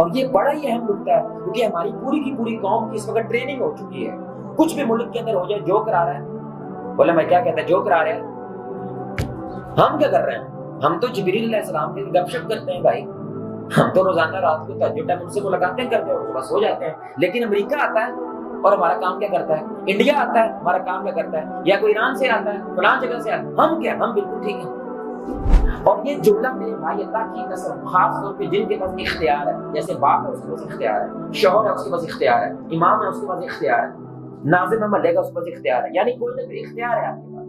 اور یہ بڑا ہی اہم نکتہ ہے، کیونکہ ہماری پوری کی پوری قوم کی اس وقت ٹریننگ ہو چکی ہے. کچھ بھی ملک کے اندر ہو جائے، جو کرا رہا ہے، بولے میں کیا کہتا ہے، جو کرا رہے ہیں. ہم کیا کر رہے ہیں؟ ہم تو جبریل علیہ السلام کے گپ شپ کرتے ہیں بھائی. ہم تو روزانہ رات کو تہجد ٹائم ان سے ملاقاتیں کرتے ہیں اور بس ہو جاتے ہیں. لیکن امریکہ آتا ہے اور ہمارا کام کیا کرتا ہے، انڈیا آتا ہے ہمارا کام کیا کرتا ہے، یا کوئی ایران سے آتا ہے، فلاں جگہ سے آتا ہے. ہم کیا، ہم بالکل ٹھیک ہیں. اور یہ جملہ میرے بھائی اللہ کی قسم، خاص طور پہ جن کے پاس اختیار ہے، جیسے باپ ہے اس کے پاس اختیار ہے، شوہر ہے اس کے پاس اختیار ہے، امام ہے اس کے پاس اختیار ہے، ناظم ہے محلے کا اس کے پاس اختیار ہے، یعنی کوئی نہ کوئی اختیار ہے آپ کے پاس.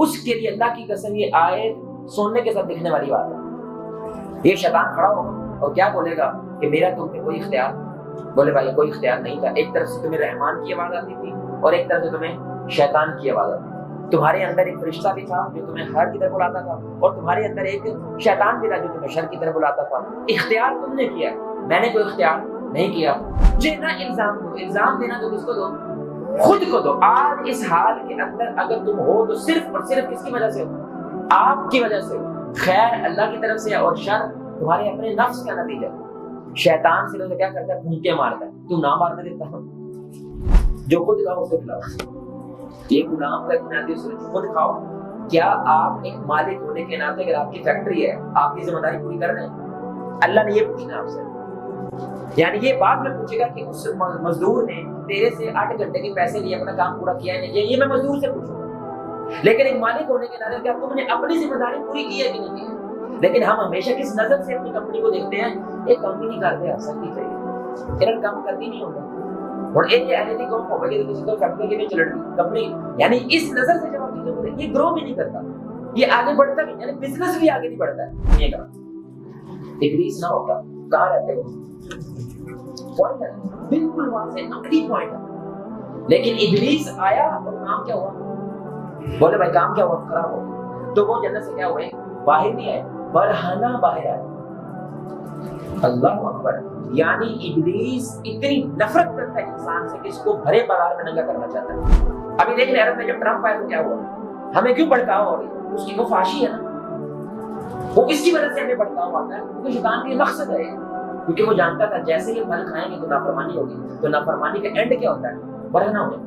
اس کے لیے اللہ کی قسم یہ آیت سننے کے ساتھ دکھنے والی بات ہے. یہ شیطان کھڑا ہوگا اور کیا بولے گا کہ میرا تم پہ کوئی اختیار. بولے بھائی کوئی اختیار نہیں تھا. ایک طرف سے تمہیں رحمان کی آواز آتی تھی اور ایک طرف سے تمہیں شیطان کی آواز آتی تھی. تمہارے اندر ایک فرشتہ بھی تھا جو تمہیں خیر کی طرف بلاتا تھا، اور تمہارے اندر ایک شیطان بھی تھا جو تمہیں شر کی طرف بلاتا تھا. اختیار تم نے کیا، میں نے کوئی اختیار نہیں کیا. جینا الزام دو، الزام دینا تو کس کو دو، خود کو دو. آج اس حال کے اندر اگر تم ہو تو صرف اور صرف کس کی وجہ سے ہو، آپ کی وجہ سے. خیر اللہ کی طرف سے اور شر تمہارے اپنے نفس کا نتیجہ. شیطان سے کیا کرتا ہے، پھونکے مارتا ہے. تو نہ مارنے دیتا ہوں، جو خود کھاؤ اس کو کھلاؤ. یہ غلام کا بنیادی اصول ہے، خود کھاؤ. کیا آپ ایک مالک ہونے کے ناطے اگر آپ کی فیکٹری ہے، آپ کی ذمہ داری پوری کر رہے ہیں؟ اللہ نے یہ پوچھنا آپ سے. یعنی یہ بات میں پوچھے گا کہ اس مزدور نے تیرے سے 8 گھنٹے کے پیسے لیے اپنا کام پورا کیا ہے نہیں، یہ میں مزدور سے پوچھوں گا. لیکن ایک مالک ہونے کے ناطے کیا تم نے اپنی ذمہ داری پوری کی ہے کہ نہیں کی ہے؟ لیکن ہم ہمیشہ کس نظر سے اپنی کمپنی کو دیکھتے ہیں، ایک کمپنی کرتے ہیں سر کی چاہیے، ارن کام کرتی نہیں ہوگا اور ایک ایلٹی کام ہو گئی کسی کو فیکٹری کے نیچے لڑکی کمپنی. یعنی اس نظر سے جب آپ چیزوں کو دیکھیں، یہ گرو بھی نہیں کرتا، یہ آگے بڑھتا بھی، یعنی بزنس بھی آگے نہیں بڑھتا ہے. یہ کہا ابلیس نہ ہوتا کہاں رہتے ہو، پوائنٹ ہے بالکل وہاں سے عقلی پوائنٹ ہے. لیکن ابلیس آیا اور کام کیا ہوا، بولے بھائی کام کیا ہوا، خراب ہو. تو وہ جنت سے کیا ہوئے، باہر نہیں آئے، برہنہ باہر آئے. اللہ اکبر. یعنی ابلیس اتنی نفرت کرتا ہے انسان سے کہ اس کو بھرے بازار میں ننگا کرنا چاہتا ہے. ابھی دیکھ لیں عرب میں جب ٹرمپ آیا تو کیا ہوا، ہمیں کیوں بھڑکاؤ ہو رہی ہے، اس کی وہ فاشی ہے نا، وہ اس کی وجہ سے ہمیں بھڑکاؤ آتا ہے کیونکہ شیطان کا مقصد ہے، کیونکہ وہ جانتا تھا جیسے یہ پھل کھائیں گے تو نافرمانی ہوگی، تو نافرمانی کا اینڈ کیا ہوتا ہے، برہنہ ہونے.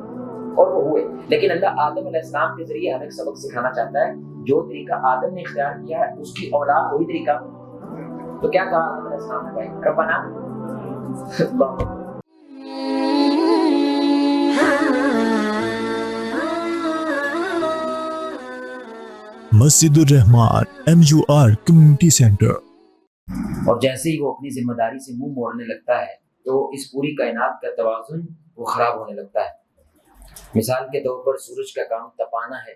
اور وہ ہوئے. لیکن اللہ آدم علیہ السلام کے ذریعے ہمیں ایک سبق سکھانا چاہتا ہے. جو طریقہ آدم نے اختیار کیا ہے اس کی اولاد وہی طریقہ. تو کیا کہا آدم علیہ السلام نے، بھائی ربنا مسجد الرحمان MUR کمیونٹی سینٹر. اور جیسے ہی وہ اپنی ذمہ داری سے منہ موڑنے لگتا ہے تو اس پوری کائنات کا توازن وہ خراب ہونے لگتا ہے. مثال کے طور پر سورج کا کام تپانا ہے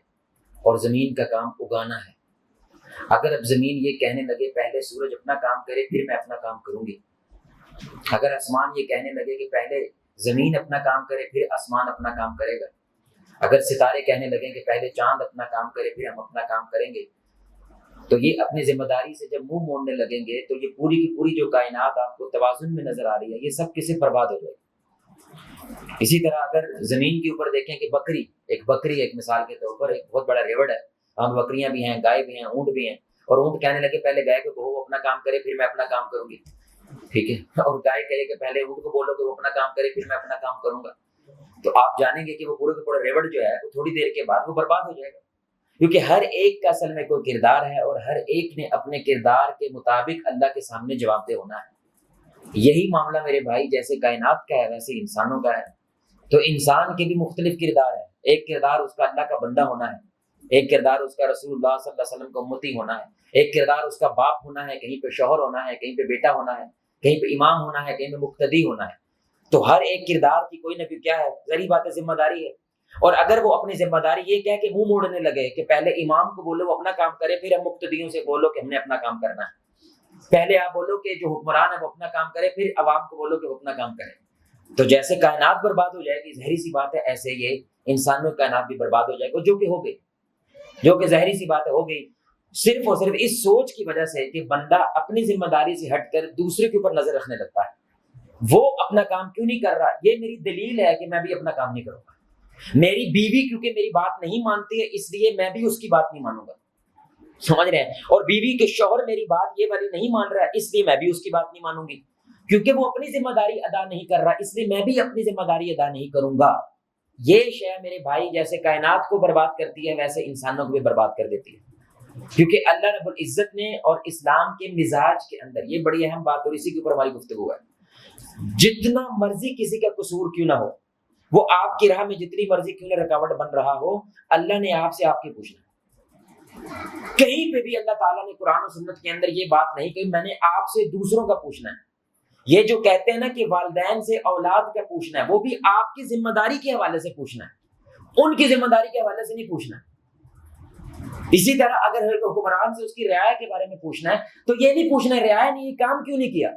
اور زمین کا کام اگانا ہے. اگر اب زمین یہ کہنے لگے پہلے سورج اپنا کام کرے پھر میں اپنا کام کروں گی، اگر آسمان یہ کہنے لگے کہ پہلے زمین اپنا کام کرے پھر آسمان اپنا کام کرے گا، اگر ستارے کہنے لگیں کہ پہلے چاند اپنا کام کرے پھر ہم اپنا کام کریں گے، تو یہ اپنی ذمہ داری سے جب منہ موڑنے لگیں گے تو یہ پوری کی پوری جو کائنات آپ کو توازن میں نظر آ رہی ہے یہ سب کسی برباد ہو جائے گی. اسی طرح اگر زمین کے اوپر دیکھیں کہ بکری ایک مثال کے طور پر ایک بہت بڑا ریوڑ ہے، ہم بکریاں بھی ہیں، گائے بھی ہیں، اونٹ بھی ہیں، اور اونٹ کہنے لگے پہلے گائے کو کہو وہ اپنا کام کرے پھر میں اپنا کام کروں گی، ٹھیک ہے، اور گائے کہے کہ پہلے اونٹ کو بولو کہ وہ اپنا کام کرے پھر میں اپنا کام کروں گا، تو آپ جانیں گے کہ وہ پورے کا پورا ریوڑ جو ہے وہ تھوڑی دیر کے بعد وہ برباد ہو جائے گا. کیونکہ ہر ایک کا اصل میں کوئی کردار ہے اور ہر ایک نے اپنے کردار کے مطابق اللہ کے سامنے جواب دہ ہونا ہے. یہی معاملہ میرے بھائی جیسے کائنات کا ہے ویسے انسانوں کا ہے. تو انسان کے بھی مختلف کردار ہیں. ایک کردار اس کا اللہ کا بندہ ہونا ہے، ایک کردار اس کا رسول اللہ صلی اللہ علیہ وسلم کا امتی ہونا ہے، ایک کردار اس کا باپ ہونا ہے، کہیں پہ شوہر ہونا ہے، کہیں پہ بیٹا ہونا ہے، کہیں پہ امام ہونا ہے، کہیں پہ مقتدی ہونا ہے. تو ہر ایک کردار کی کوئی نہ کوئی کیا ہے، ظاہری بات ہے ذمہ داری ہے. اور اگر وہ اپنی ذمہ داری یہ کہہ کہ منہ موڑنے لگے کہ پہلے امام کو بولو وہ اپنا کام کرے پھر ہم مقتدیوں سے بولو کہ ہم نے اپنا کام کرنا ہے، پہلے آپ بولو کہ جو حکمران ہے وہ اپنا کام کرے پھر عوام کو بولو کہ وہ اپنا کام کرے، تو جیسے کائنات برباد ہو جائے گی ظاہری سی بات ہے ایسے یہ انسانوں کی کائنات بھی برباد ہو جائے گی، جو کہ ہو گئی، جو کہ ظاہری سی بات ہے ہو گئی، صرف اور صرف اس سوچ کی وجہ سے کہ بندہ اپنی ذمہ داری سے ہٹ کر دوسرے کے اوپر نظر رکھنے لگتا ہے. وہ اپنا کام کیوں نہیں کر رہا، یہ میری دلیل ہے کہ میں بھی اپنا کام نہیں کروں گا. میری بیوی کیونکہ میری بات نہیں مانتی ہے اس لیے میں بھی اس کی بات نہیں مانوں گا، سمجھ رہے ہیں، اور بیوی کے شوہر میری بات یہ والی نہیں مان رہا ہے اس لیے میں بھی اس کی بات نہیں مانوں گی. کیونکہ وہ اپنی ذمہ داری ادا نہیں کر رہا، اس لیے میں بھی اپنی ذمہ داری ادا نہیں کروں گا۔ یہ شے میرے بھائی جیسے کائنات کو برباد کرتی ہے ویسے انسانوں کو بھی برباد کر دیتی ہے، کیونکہ اللہ رب العزت نے اور اسلام کے مزاج کے اندر یہ بڑی اہم بات اور اسی کے اوپر ہماری گفتگو ہے، جتنا مرضی کسی کا قصور کیوں نہ ہو، وہ آپ کی راہ میں جتنی مرضی کیوں نہ رکاوٹ بن رہا ہو، اللہ نے آپ سے آپ کے پوچھنا ہے۔ کہیں پہ بھی اللہ تعالیٰ نے قرآن و سنت کے اندر یہ بات نہیں کہی میں نے آپ سے دوسروں کا پوچھنا ہے۔ یہ جو کہتے ہیں نا کہ والدین سے اولاد کا پوچھنا ہے، وہ بھی آپ کی ذمہ داری کے حوالے سے پوچھنا ہے، ان کی ذمہ داری کے حوالے سے نہیں پوچھنا ہے۔ اسی طرح اگر حکمران سے اس کی رعایا کے بارے میں پوچھنا ہے تو یہ نہیں پوچھنا ہے رعایا نے یہ کام کیوں نہیں کیا،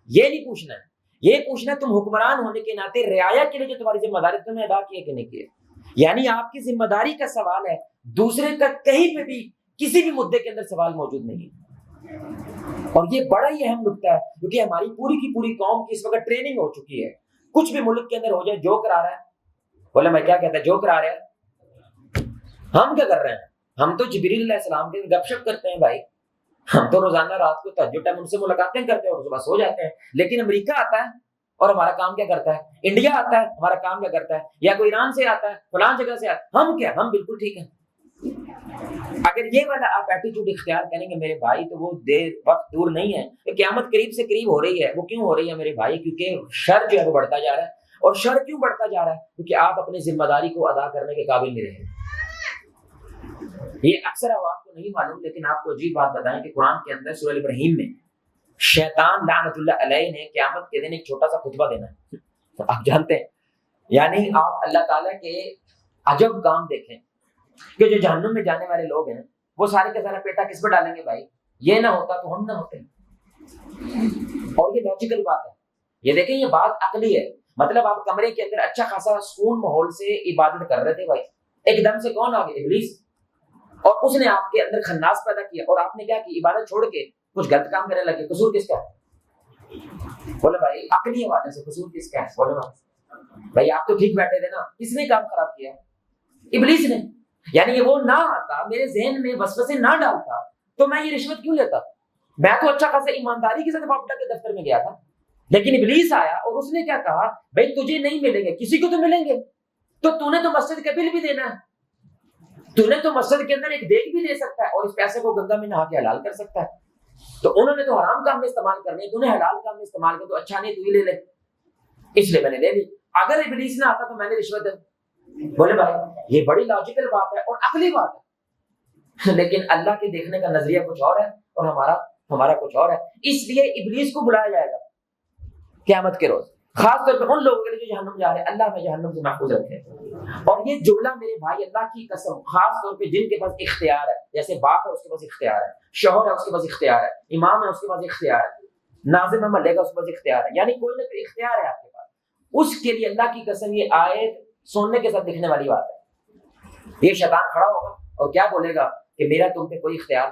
یہ نہیں پوچھنا ہے، یہ پوچھنا ہے تم حکمران ہونے کے ناطے رعایا کے لیے جو تمہاری ذمہ داری تم نے ادا کیا کہ نہیں کیا۔ یعنی آپ کی ذمہ داری کا سوال ہے، دوسرے کا کہیں پہ بھی کسی بھی مدعے کے اندر سوال موجود نہیں ہے۔ اور یہ بڑا ہی اہم نکتہ ہے کیونکہ ہماری پوری کی پوری قوم کی اس وقت ٹریننگ ہو چکی ہے، کچھ بھی ملک کے اندر ہو جائے جو کرا رہا ہے، بولے میں کیا کہتا ہے جو کرا رہا ہے، ہم کیا کر رہے ہیں؟ ہم تو جبریل علیہ السلام کے گپ شپ کرتے ہیں بھائی، ہم تو روزانہ رات کو تہجد ٹائم ان سے ملاقاتیں کرتے ہیں اور صبح سو جاتے ہیں، لیکن امریکہ آتا ہے اور ہمارا کام کیا کرتا ہے، انڈیا آتا ہے ہمارا کام کیا کرتا ہے، یا کوئی ایران سے آتا ہے فلاں جگہ سے آتا ہے، ہم کیا، ہم بالکل ٹھیک ہیں۔ اگر یہ والا آپ ایٹیٹیوڈ اختیار کریں گے میرے بھائی تو وہ دیر وقت دور نہیں ہے، کہ قیامت قریب سے قریب ہو رہی ہے۔ وہ کیوں ہو رہی ہے میرے بھائی؟ کیونکہ شر جو ہے وہ بڑھتا جا رہا ہے، اور شر کیوں بڑھتا جا رہا ہے؟ کیونکہ آپ اپنی ذمہ داری کو ادا کرنے کے قابل نہیں رہے۔ یہ اکثر عوام کو نہیں معلوم، لیکن آپ کو عجیب بات بتائیں کہ قرآن کے اندر سورہ ابراہیم میں شیطان لعنت اللہ علیہ نے قیامت کے دن ایک چھوٹا سا خطبہ دینا ہے، آپ جانتے ہیں، یعنی آپ اللہ تعالیٰ کے عجب کام دیکھیں کہ جو جہنم میں جانے والے لوگ ہیں وہ سارے کا سارا پیٹا کس پہ ڈالیں گے بھائی؟ یہ نہ ہوتا تو ہم نہ ہوتے، اور یہ لاجیکل بات ہے۔ یہ دیکھیں یہ بات عقلی ہے، مطلب آپ کمرے کے اندر اچھا خاصا سکون ماحول سے عبادت کر رہے تھے بھائی، ایک دم سے کون آ گیا؟ ابلیس، اور اس نے آپ کے اندر خناس پیدا کیا، اور آپ نے کیا کی؟ عبادت چھوڑ کے کچھ غلط کام کرنے لگے۔ قصور کس کا ہے؟ بولے بھائی عقلی حوالے سے قصور کس کا ہے؟ بولے بھائی آپ تو ٹھیک بیٹھے تھے نا، کس نے کام خراب کیا؟ ابلیس نے۔ یعنی یہ وہ نہ آتا، میرے ذہن میں وسوسے نہ ڈالتا تو میں یہ رشوت کیوں لیتا؟ میں تو اچھا خاصا ایمانداری کے ساتھ باپٹا کے دفتر میں گیا تھا، لیکن ابلیس آیا اور اس نے کیا کہا؟ بھائی تجھے نہیں ملیں گے، کسی کو تو ملیں گے، تو نے تو مسجد کا بل بھی دینا ہے، تو نے تو مسجد کے اندر ایک دیگ بھی دے سکتا ہے اور اس پیسے کو گنگا میں نہا کے حلال کر سکتا ہے، تو انہوں نے تو حرام کام میں استعمال کرنے، تو نے حلال کام میں استعمال کر، تو اچھا نہیں تو ہی لے لے، اس لیے میں نے لے لی۔ اگر ابلیس نہ آتا تو میں نے رشوت دے۔ بولے بھائی یہ بڑی لاجیکل بات ہے اور عقلی بات ہے، لیکن اللہ کے دیکھنے کا نظریہ کچھ اور ہے اور ہمارا کچھ اور ہے۔ اس لیے ابلیس کو بلایا جائے گا قیامت کے روز، خاص طور پہ ان لوگوں کے لیے جو جہنم جا رہے ہیں، اللہ میں جہنم سے محفوظ رکھے۔ اور یہ جملہ میرے بھائی اللہ کی قسم، خاص طور پہ جن کے پاس اختیار ہے، جیسے باپ ہے اس کے پاس اختیار ہے، شوہر ہے اس کے پاس اختیار ہے، امام ہے اس کے پاس اختیار ہے، ناظم ہے محلے کا اس کے پاس اختیار ہے، یعنی کوئی نہ کوئی اختیار ہے آپ کے پاس، اس کے لیے اللہ کی قسم یہ آیت سننے کے ساتھ لکھنے والی بات ہے۔ یہ شیطان کھڑا ہوگا اور کیا بولے گا کہ میرا تم پہ کوئی اختیار؟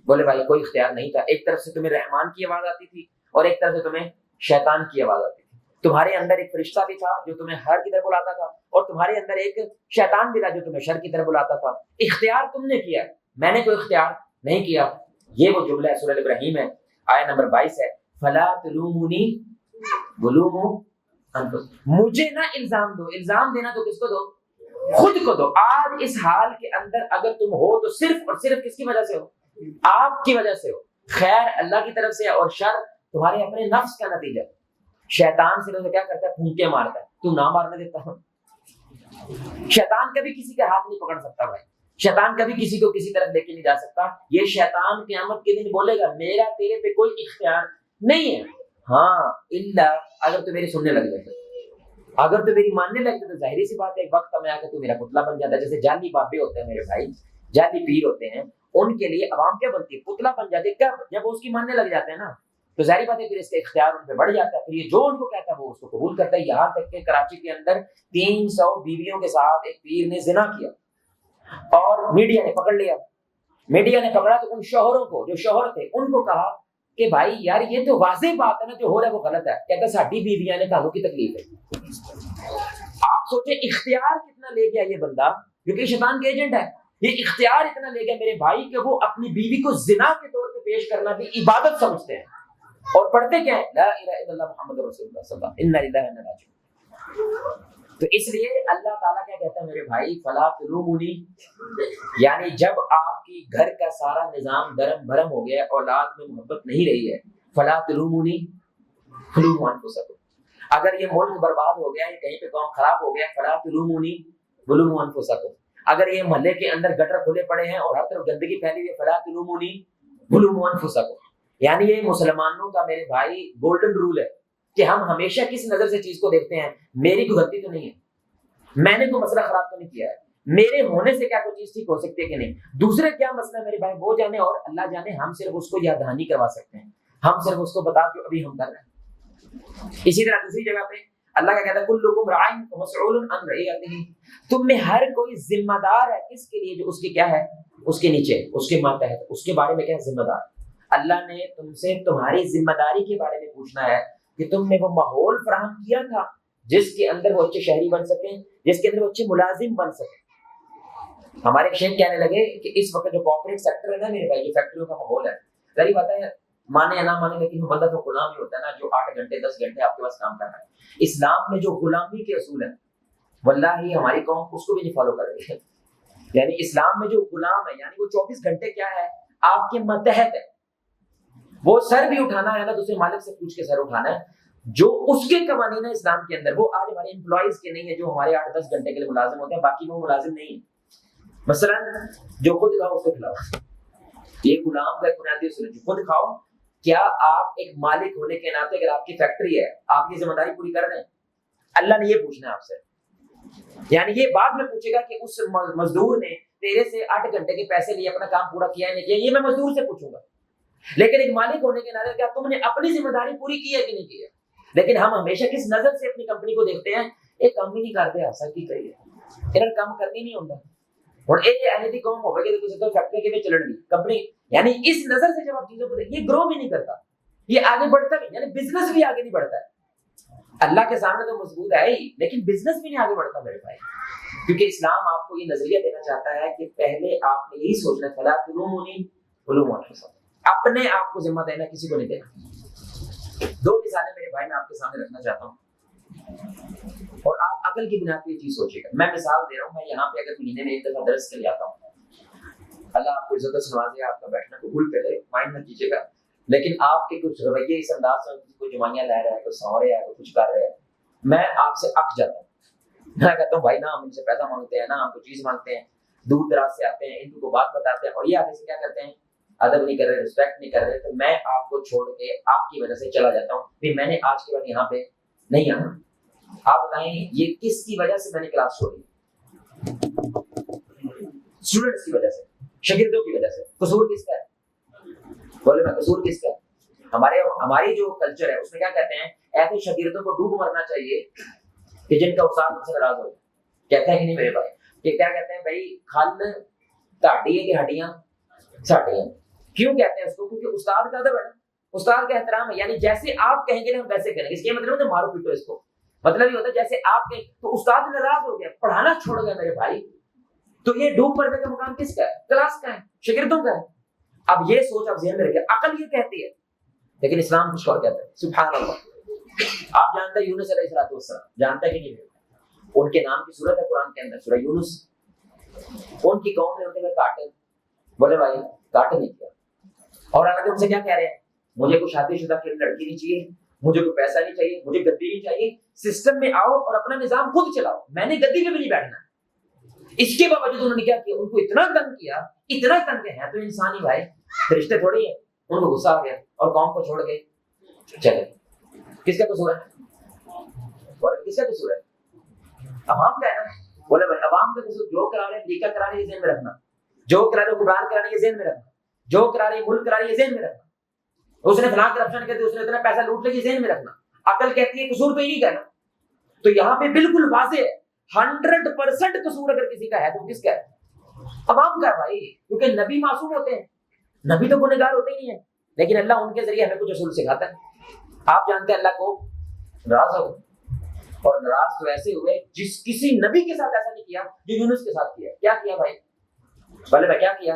بولے بھائی کوئی اختیار نہیں تھا، ایک طرف سے تمہیں رحمان کی آواز آتی تھی اور ایک طرف سے تمہیں شیطان کی آواز آتی تھی، تمہارے اندر ایک فرشتہ بھی تھا جو تمہیں خیر کی طرف بلاتا تھا، اور تمہارے اندر ایک شیطان بھی تھا جو تمہیں شر کی طرف بلاتا تھا۔ اختیار تم نے کیا، میں نے کوئی اختیار نہیں کیا۔ یہ وہ جملہ ہے سورہ ابراہیم ہے، آیت نمبر 22 ہے، فلا تلومونی ولوموا انفسکم، مجھے نہ الزام دو، الزام دینا تو کس کو دو؟ خود کو دو۔ آج اس حال کے اندر اگر تم ہو تو صرف اور صرف کس کی وجہ سے ہو؟ آپ کی وجہ سے ہو۔ خیر اللہ کی طرف سے ہے اور شر تمہارے اپنے نفس کا نتیجہ۔ شیطان سے کیا کرتا ہے؟ پھونکے مارتا ہے، تو نہ مارنے دیتا ہوں۔ شیطان کبھی کسی کا ہاتھ نہیں پکڑ سکتا بھائی، شیطان کبھی کسی کو کسی طرف لے کے نہیں جا سکتا۔ یہ شیطان قیامت کے دن بولے گا میرا تیرے پہ کوئی اختیار نہیں ہے، ہاں اللہ اگر تو میری سننے لگ جائے، اگر تو میری ماننے لگ جائے تو ظاہری سی بات ہے ایک وقت میں آ کے تو میرا پتلا بن جاتا ہے۔ جیسے جعلی بابے ہوتے ہیں میرے بھائی، جعلی پیر ہوتے ہیں، ان کے لیے عوام کیا بنتی ہے؟ پتلا بن جاتے ہیں۔ کب؟ جب وہ اس کی ماننے لگ جاتے ہیں نا، تو ظاہری بات ہے پھر اس کا اختیار ان پہ بڑھ جاتا ہے، پھر یہ جو ان کو کہتا ہے وہ اس کو قبول کرتا ہے۔ یہاں تک کہ کراچی کے اندر 300 بیویوں کے ساتھ ایک پیر نے زنا کیا اور میڈیا نے پکڑ لیا۔ میڈیا نے پکڑا تو ان شوہروں کو، جو شوہر تھے، ان کو کہا کہ بھائی یار یہ تو واضح بات ہے نا، جو ہو رہا ہے وہ غلط ہے۔ کہتا ساڈی بیویاں نے کہانوں کی تکلیف ہے۔ آپ سوچیں اختیار کتنا لے گیا یہ بندہ، کیونکہ شیطان کے ایجنٹ ہے، یہ اختیار اتنا لے گیا میرے بھائی کہ وہ اپنی بیوی کو زنا کے طور پہ پیش کرنا بھی عبادت سمجھتے ہیں۔ اور پڑھتے کیا ہے؟ لا الہ الا اللہ محمد رسول اللہ صلی اللہ علیہ وسلم انا للہ و انا الیہ راجعون۔ تو اس لیے اللہ تعالیٰ کیا کہتا ہے میرے بھائی، فلا تلومونی، یعنی جب آپ کی گھر کا سارا نظام درم برم ہو گیا، اولاد میں محبت نہیں رہی ہے، فلا تلومونی لوموا انفسکم، اگر یہ ملک برباد ہو گیا، کہیں پہ قوم خراب ہو گیا، فلا تلومونی ولوموا انفسکم، اگر یہ محلے کے اندر گٹر کھلے پڑے ہیں اور ہر طرف گندگی پھیلی ہوئی، فلا تلومونی ولوموا انفسکم، یعنی یہ مسلمانوں کا میرے بھائی گولڈن رول ہے کہ ہم ہمیشہ کس نظر سے چیز کو دیکھتے ہیں، میری کوئی غلطی تو نہیں ہے، میں نے کوئی مسئلہ خراب تو نہیں کیا ہے، میرے ہونے سے کیا کوئی چیز ٹھیک ہو سکتی ہے کہ نہیں، دوسرے کیا مسئلہ ہے میرے بھائی وہ جانے اور اللہ جانے، ہم صرف اس کو یاد دہانی کروا سکتے ہیں، ہم صرف اس کو بتا جو ابھی ہم کر رہے ہیں۔ اسی طرح دوسری جگہ پہ اللہ کا کہتا ہے کلکم راع ومسئول عن رعیتہ، تم میں ہر کوئی ذمہ دار ہے، کس کے لیے؟ جو اس کے کیا ہے، اس کے نیچے، اس کے ماتحت، اس کے بارے میں کیا ہے، ذمہ دار۔ اللہ نے تم سے تمہاری ذمہ داری کے بارے میں پوچھنا ہے کہ تم نے وہ ماحول فراہم کیا تھا جس کے اندر وہ اچھے شہری بن سکیں، جس کے اندر وہ اچھے ملازم بن سکیں۔ ہمارے ایک شیخ کہنے لگے کہ اس وقت جو کارپوریٹ سیکٹر ہے نا میرے بھائی، یہ فیکٹریوں کا ماحول ہے، ظاہر بات ہے مانے یا نہ مانے، لیکن وہ بندہ تو غلام ہی ہوتا ہے نا، جو 8 گھنٹے 10 گھنٹے آپ کے پاس کام کر رہا ہے۔ اسلام میں جو غلامی کے اصول ہیں واللہ ہماری قوم اس کو بھی نہیں فالو کر رہی ہے، یعنی اسلام میں جو غلام ہے، یعنی وہ 24 گھنٹے کیا ہے، آپ کے ماتحت ہے، وہ سر بھی اٹھانا ہے نا دوسرے مالک سے پوچھ کے سر اٹھانا ہے، جو اس کے قوانین ہے اسلام کے اندر، وہ آج ہمارے امپلائیز کے نہیں ہے جو ہمارے 8-10 گھنٹے کے لیے ملازم ہوتے ہیں، باقی وہ ملازم نہیں ہے۔ مثلا جو خود کھاؤ اس کو کھلاؤ، یہ غلام کا بنیادی اصول ہے، جو خود کھاؤ۔ کیا آپ ایک مالک ہونے کے ناطے اگر آپ کی فیکٹری ہے، آپ یہ ذمہ داری پوری کر رہے ہیں؟ اللہ نے یہ پوچھنا ہے آپ سے، یعنی یہ بعد میں پوچھے گا کہ اس مزدور نے تیرے سے 8 گھنٹے کے پیسے لیے اپنا کام پورا کیا ہے نہیں کیا، یہ میں مزدور سے پوچھوں گا، لیکن ایک مالک ہونے کے ناطے کیا تم نے اپنی ذمہ داری پوری کی ہے کہ نہیں کی ہے؟ لیکن ہم ہمیشہ کس نظر سے اپنی کمپنی کو دیکھتے ہیں، ایک کام ہی نہیں کرتے، ایسا کی کریے انہوں کام کرنی نہیں ہوتا، اور ایسی قوم ہو گئی تو فیکٹری کے چلن دی کمپنی، یعنی اس نظر سے جب آپ چیزوں کو دیکھیں، یہ گرو بھی نہیں کرتا، یہ آگے بڑھتا بھی، یعنی بزنس بھی آگے نہیں بڑھتا ہے، اللہ کے سامنے تو مضبوط ہے ہی، لیکن بزنس بھی نہیں آگے بڑھتا میرے بھائی، کیونکہ اسلام آپ کو یہ نظریہ دینا چاہتا ہے کہ پہلے آپ نے یہی سوچنا ہے، فلا تلومونی ولوموا انفسکم، اپنے آپ کو ذمہ دینا، کسی کو نہیں دینا۔ 2 مثالیں میرے بھائی میں آپ کے سامنے رکھنا چاہتا ہوں، اور آپ عقل کی بنا پہ یہ چیز سوچیے گا۔ میں مثال دے رہا ہوں، میں یہاں پہ اگر مہینے میں 1 دفعہ درس کے لیے آتا ہوں، اللہ آپ کو عزت سے نوازے، آپ کا بیٹھنا قبول کرے، مائنڈ نہ کیجیے گا، لیکن آپ کے کچھ رویے اس انداز سے، کوئی جمائیاں لے رہا ہے، کوئی سو رہا ہے، کوئی کچھ کر رہا ہے، میں آپ سے اک جاتا ہوں، میں کہتا ہوں بھائی نہ ہم ان سے پیسہ مانگتے ہیں، نہ ہم کوئی چیز مانگتے ہیں، دور دراز سے آتے ہیں، ان کو بات بتاتے ہیں، اور یہ آگے سے کیا کرتے ہیں، ادب نہیں کر رہے، رسپیکٹ نہیں کر رہے، تو میں آپ کو چھوڑ کے آپ کی وجہ سے چلا جاتا ہوں، پھر میں نے آج کے بعد یہاں پہ نہیں آنا۔ آپ بتائیں یہ کس کی وجہ سے میں نے کلاس چھوڑی؟ اسٹوڈنٹس کی وجہ سے، شاگردوں کی وجہ سے۔ قصور کس کا ہے؟ بولے میں قصور کس کا ہے؟ ہماری جو کلچر ہے اس میں کیا کہتے ہیں، ایسے شاگردوں کو ڈوب مرنا چاہیے کہ جن کا استاد ان سے ناراض ہو، کہتے ہیں کہ نہیں میرے بھائی، کہ کیا کہتے ہیں بھائی، کھل تاڑی ہے کہ ہڈیاں ساڑیاں، کیوں کہتے ہیں اس کو؟ کیونکہ استاد کا ادب ہے نا، استاد کا احترام ہے، یعنی جیسے آپ کہیں گے نا ہم ویسے کریں گے، اس کے مطلب ہے مارو پیٹو اس کو، مطلب یہ ہوتا ہے جیسے آپ کہیں، تو استاد ناراض ہو گیا، پڑھانا چھوڑ گیا میرے بھائی، تو یہ ڈوب مرنے کا مقام کس کا ہے؟ کلاس کا ہے، شاگردوں کا ہے۔ اب یہ سوچ آپ ذہن میں رکھیں، عقل یہ کہتی ہے لیکن اسلام کچھ اور کہتا ہے، سبحان اللہ۔ آپ جانتے ہیں یونس علیہ السلام، جانتے ہیں کہ نہیں؟ ان کے نام کی سورت ہے قرآن کے اندر، سورہ یونس۔ ان کی قوم نے ان کے کاٹے، بولے بھائی کاٹ نہیں کیا، اور اللہ ان سے کیا کہہ رہے ہیں، مجھے کوئی شادی شدہ لڑکی نہیں چاہیے، مجھے کوئی پیسہ نہیں چاہیے، مجھے گدی نہیں چاہیے، سسٹم میں آؤ اور اپنا نظام خود چلاؤ، میں نے گدی پہ بھی نہیں بیٹھنا۔ اس کے باوجود انہوں نے کیا کیا، ان کو اتنا تنگ کیا، اتنا تنگ ہے، تو انسانی بھائی فرشتے تھوڑی ہے، ان کو غصہ آ گیا اور قوم کو چھوڑ کے چلے۔ کس کا قصور ہے؟ کس کا قصور ہے؟ عوام کا ہے نا۔ بولے بھائی عوام کا قصور، جو کرا رہے طریقہ کرا رہے، یہ ذہن میں رکھنا، جو کرا رہے حکمران کرا رہے، یہ ذہن میں رکھنا، جو کرا رہے ملک کرا رہے، یہ ذہن میں رکھنا، اس نے فلاں کرپشن کر دی، اس نے اتنا پیسہ لوٹ لیا، یہ ذہن میں رکھنا۔ عقل کہتی ہے قصور تو ہی نہیں کہنا، تو یہاں پہ بالکل واضح ہے 100% قصور اگر کسی کا ہے تو کس کا ہے؟ عوام کا ہے بھائی، کیونکہ نبی معصوم ہوتے ہیں، نبی تو گنہگار ہوتے ہی نہیں ہیں، لیکن اللہ ان کے ذریعے ہمیں کچھ اصول سکھاتا ہے۔ آپ جانتے ہیں اللہ کو ناراض ہو، اور ناراض تو ایسے ہوئے جس کسی نبی کے ساتھ ایسا نہیں کیا جو یونس کے ساتھ کیا۔ کیا کیا بھائی؟ بھلے بھائی کیا کیا؟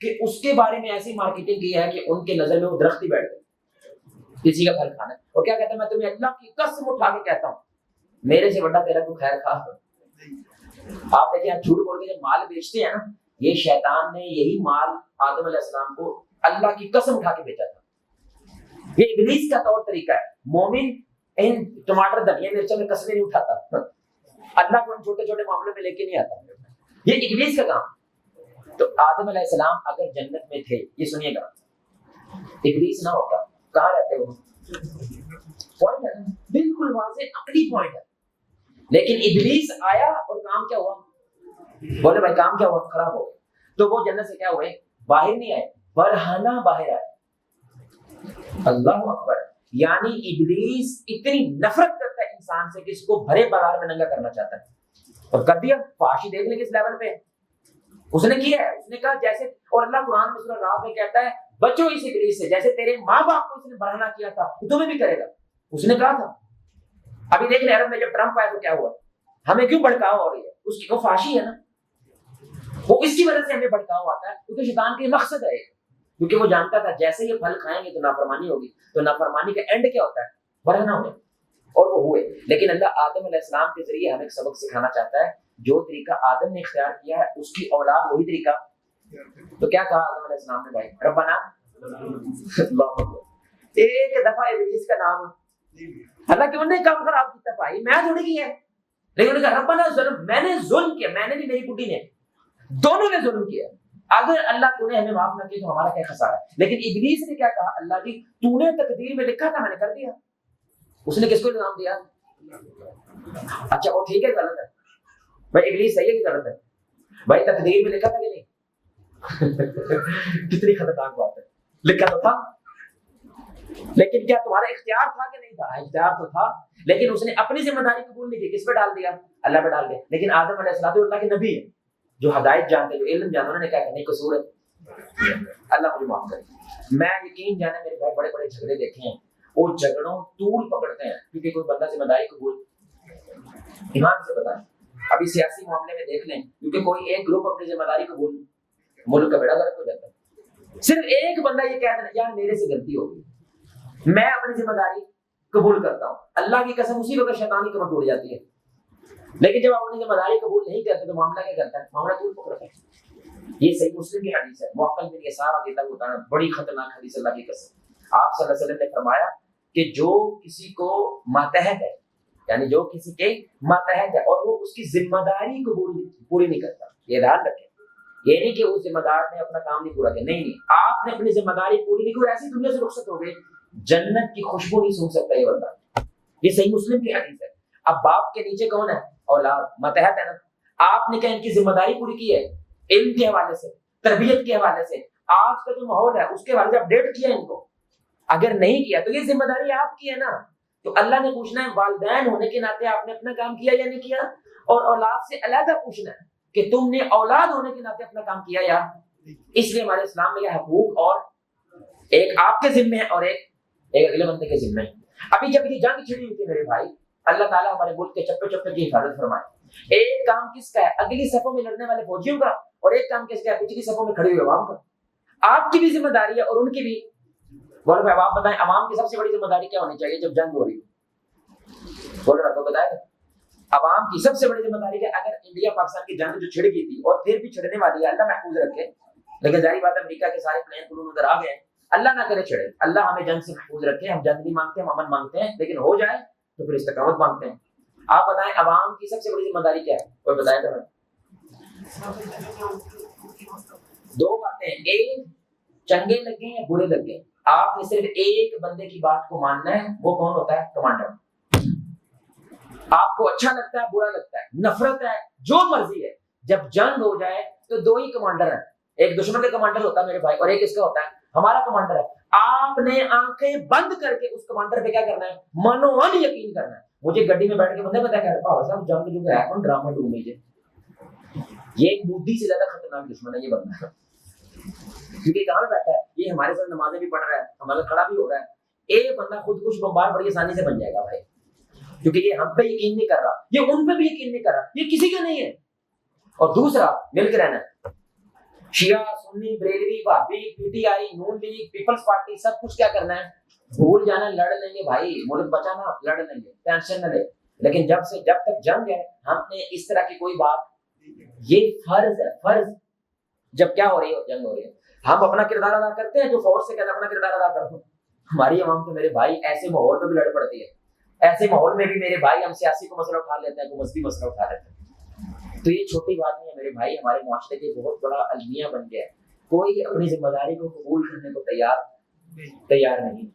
کہ اس کے بارے میں ایسی مارکیٹنگ کی ہے کہ ان کے نظر میں وہ درخت ہی بیٹھ گئے کسی کا پھل کھانا ہے. اور کیا کہتا ہے, میں تمہیں اللہ کی قسم اٹھا کے کہتا ہوں میرے سے بڑا تیرا کوئی خیر خواہ. آپ دیکھیں جھوٹ بول کے جب مال بیچتے ہیں نا, یہ شیطان نے یہی مال آدم علیہ السلام کو اللہ کی قسم اٹھا کے بیچا تھا. یہ ابلیس کا طور طریقہ ہے. مومن ان ٹماٹر دھنیا مرچوں میں قسمیں نہیں اٹھاتا, اللہ کو ان چھوٹے چھوٹے معاملوں میں لے کے نہیں آتا. یہ ابلیس کا کام. تو آدم علیہ السلام اگر جنت میں تھے, یہ سنیے گا, ابلیس نہ ہوتا, کہاں رہتے وہ؟ پوائنٹ ہے, بالکل واضح عقلی پوائنٹ ہے. لیکن ابلیس آیا اور کام کیا ہوا؟ بولے بھائی کام کیا ہوا؟ خراب ہو گیا. تو وہ جنت سے کیا ہوئے؟ باہر نہیں آئے, برہنہ باہر آئے. اللہ اکبر. یعنی ابلیس اتنی نفرت کرتا ہے انسان سے کہ اس کو بھرے بازار میں ننگا کرنا چاہتا ہے, اور کر دیا. فحاشی دیکھ لیں کس لیول پہ اس نے کیا ہے. اس نے کہا جیسے, اور اللہ قرآن میں سورہ راہ میں کہتا ہے بچو اس ابلیس سے, جیسے تیرے ماں باپ کو اس نے برہنہ کیا تھا تمہیں بھی کرے گا. اس نے کہا تھا. ابھی دیکھ لیں عرب میں جب ٹرمپ آیا تو کیا ہوا, ہمیں کیوں بھڑکاؤ ہو رہی ہے؟ اس کی وہ فحاشی ہے نا, وہ اس کی وجہ سے ہمیں بھڑکاؤ آتا ہے, کیونکہ شیطان کا مقصد ہے. کیونکہ وہ جانتا تھا جیسے یہ پھل کھائیں گے تو نافرمانی ہوگی, تو نافرمانی کا اینڈ کیا ہوتا ہے؟ برہنہ ہوئے. اور وہ ہوئے. لیکن اللہ آدم علیہ السلام کے ذریعے ہمیں ایک سبق سکھانا چاہتا ہے. جو طریقہ آدم نے اختیار کیا ہے اس کی اولاد وہی طریقہ. تو کیا کہا آدم علیہ السلام نے؟ بھائی ربنا, ایک دفعہ ابلیس کا نام, حالانکہ انہوں نے کام خراب کیا بھائی, میں تھوڑی کی ہے, لیکن انہوں نے کہا ربنا ظلم, میں نے ظلم کیا, میں نے بھی میری بڈی نے, دونوں نے ظلم کیا. اگر اللہ تو نے ہمیں معاف نہ کیا تو ہمارا کیا خسارہ ہے. لیکن ابلیس نے کیا کہا, اللہ کی تو نے تقدیر میں لکھا تھا, میں نے کر دیا. اس نے کس کو الزام دیا؟ اچھا وہ ٹھیک ہے, غلط ہے بھائی, ابلیس صحیح ہے کہ غلط ہے بھائی؟ تقدیر میں لکھا تھا کہ نہیں؟ کتنی خطرناک بات ہے. لکھا تو تھا, لیکن کیا تمہارا اختیار تھا کہ نہیں تھا؟ اختیار تو تھا, لیکن اس نے اپنی ذمہ داری قبول نہیں کی. کس پہ ڈال دیا؟ اللہ پہ ڈال دیا. لیکن آدم علیہ السلام اللہ کے نبی ہے, جو ہدایت جانتے, جو علم جانتے, انہوں نے کیا کہ نہیں قصور ہے, اللہ مجھے معاف کرے. میں یقین جانے میرے بھائی بڑے بڑے جھگڑے دیکھے ہیں, وہ جھگڑوں طول پکڑتے ہیں کیونکہ کوئی بندہ ذمہ داری قبول, ایمان سے بتائیں. ابھی سیاسی معاملے میں دیکھ لیں, کیونکہ کوئی ایک گروپ اپنی ذمہ داری قبول, ملک کا بیڑا غرق ہو جاتا ہے. صرف ایک بندہ یہ کہتا ہے یار میرے سے غلطی ہوگی, میں اپنی ذمہ داری قبول کرتا ہوں. اللہ کی قسم اسی وقت شیطانی کمر ٹوٹ جاتی ہے. لیکن جب آپ اپنی ذمہ داری قبول نہیں کرتے تو معاملہ کیا کرتا ہے؟ معاملہ طول پکڑتا ہے. یہ صحیح مسلم کی حدیث ہے, موقع بن یسار رضی اللہ عنہ, بڑی خطرناک حدیث اللہ کی قسم. آپ صلی اللہ علیہ وسلم نے فرمایا کہ جو کسی کو ماتحت ہے, یعنی جو کسی کے ماتحت ہے اور وہ اس کی ذمہ داری قبول پوری نہیں کرتا, یہ دھیان رکھیں. یہ نہیں کہ اس ذمہ دار نے اپنا کام نہیں پورا کیا, نہیں, آپ نے اپنی ذمہ داری پوری نہیں کی, ایسی دنیا سے رخصت ہو گئی, جنت کی خوشبو نہیں سونگ سکتا یہ بندہ. یہ صحیح مسلم کی حدیث ہے. اب باپ کے نیچے کون ہے؟ اولاد, ماتحت ہے نا. آپ نے کیا ان کی ذمہ داری پوری کی ہے؟ علم کے حوالے سے, تربیت کے حوالے سے, آج کا جو ماحول ہے اس کے حوالے سے اپڈیٹ کیا ان کو. اگر نہیں کیا تو یہ ذمہ داری آپ کی ہے نا. تو اللہ نے پوچھنا ہے والدین ہونے کے ناطے آپ نے اپنا کام کیا یا نہیں کیا, اور اولاد سے علیحدہ پوچھنا ہے کہ تم نے اولاد ہونے کے ناطے اپنا کام کیا یا. اس لیے ہمارے اسلام میں یہ حقوق, اور ایک آپ کے ذمے ہے اور ایک اگلے بندے کے ذمے ہے. ابھی جب یہ جنگ چھڑی ہوئی تھی میرے بھائی, اللہ تعالیٰ ہمارے ملک کے چپے چپے کی حفاظت فرمائے. ایک کام کس کا ہے؟ اگلی صفوں میں لڑنے والے فوجیوں کا, اور ایک کام کس کا ہے؟ پچھلی صفوں میں کھڑی ہوئی عوام کا. آپ کی بھی ذمہ داری ہے اور ان کی بھی. بولے بھائی آپ بتائیں عوام کی سب سے بڑی ذمہ داری کیا ہونی چاہیے جب جنگ ہو رہی ہے؟ بول رہا تو بتائے عوام کی سب سے بڑی ذمہ داری ہے. اگر انڈیا پاکستان کی جنگ جو چھڑ گئی تھی اور پھر بھی چھڑنے والی ہے, اللہ محفوظ رکھے, لیکن ظاہر بات ہے امریکہ کے سارے پلین کلون ادھر آ گئے, اللہ نہ کرے چھڑے, اللہ ہمیں جنگ سے محفوظ رکھے. ہم جنگ نہیں مانگتے, ہم امن مانگتے ہیں, لیکن ہو جائے تو پھر استقامت مانگتے ہیں. آپ بتائیں عوام کی سب سے بڑی ذمہ داری کیا ہے؟ کوئی بتائے گا؟ دو باتیں, ایک چنگے لگے یا برے لگے, آپ نے صرف ایک بندے کی بات کو ماننا ہے. وہ کون ہوتا ہے؟ کمانڈر. آپ کو اچھا لگتا ہے, برا لگتا ہے, نفرت ہے, جو مرضی ہے, جب جنگ ہو جائے تو دو ہی کمانڈر ہیں. ایک دشمن کا کمانڈر ہوتا ہے میرے بھائی, اور ایک اس کا ہوتا ہے ہمارا کمانڈر ہے. آپ نے آنکھیں بند کر کے اس کمانڈر پہ کیا کرنا ہے؟ منوان یقین کرنا ہے. مجھے گڈی میں بیٹھ کے بندے پتہ کہہ رہا ہے صاحب جنگ جو ہے کون ڈرامہ ڈھونڈ لیجیے, یہ مودی سے زیادہ خطرناک دشمن ہے یہ بندہ. کیونکہ کہاں بیٹھا ہے یہ, ہمارے ساتھ نمازیں بھی پڑھ رہا ہے, ہمارے ساتھ کھڑا بھی ہو رہا ہے. یہ بندہ خود کچھ بمبار بڑی آسانی سے بن جائے گا بھائی, کیونکہ یہ ہم پہ یقین نہیں کر رہا, یہ ان پہ بھی یقین نہیں کر رہا, یہ کسی کا نہیں ہے. اور دوسرا مل کے رہنا ہے. شیعہ Sunni Barelvi Wahabi P T I Noon League Peoples Party سب کچھ کیا کرنا ہے؟ بھول جانا، لڑ لیں گے بھائی، ملک بچانا، لڑ لیں گے، ٹینشن نہ لے. لیکن جب تک جنگ ہے ہم نے اس طرح کی کوئی بات، یہ فرض ہے، فرض. جب کیا ہو رہی ہے؟ جنگ ہو رہی ہے، ہم اپنا کردار ادا کرتے ہیں. جو فورس سے کہتے ہیں اپنا کردار ادا کرتے ہیں. ہماری عوام تو میرے بھائی ایسے ماحول میں بھی لڑ پڑتی ہے، ایسے ماحول میں بھی میرے بھائی ہم سیاسی کو مسئلہ اٹھا لیتے ہیں، کوئی مذہبی مسئلہ اٹھا لیتے ہیں. تو یہ چھوٹی بات نہیں ہے میرے بھائی، ہمارے معاشرے کے بہت بڑا المیہ بن گیا ہے. کوئی اپنی ذمہ داری کو قبول کرنے کو تیار نہیں.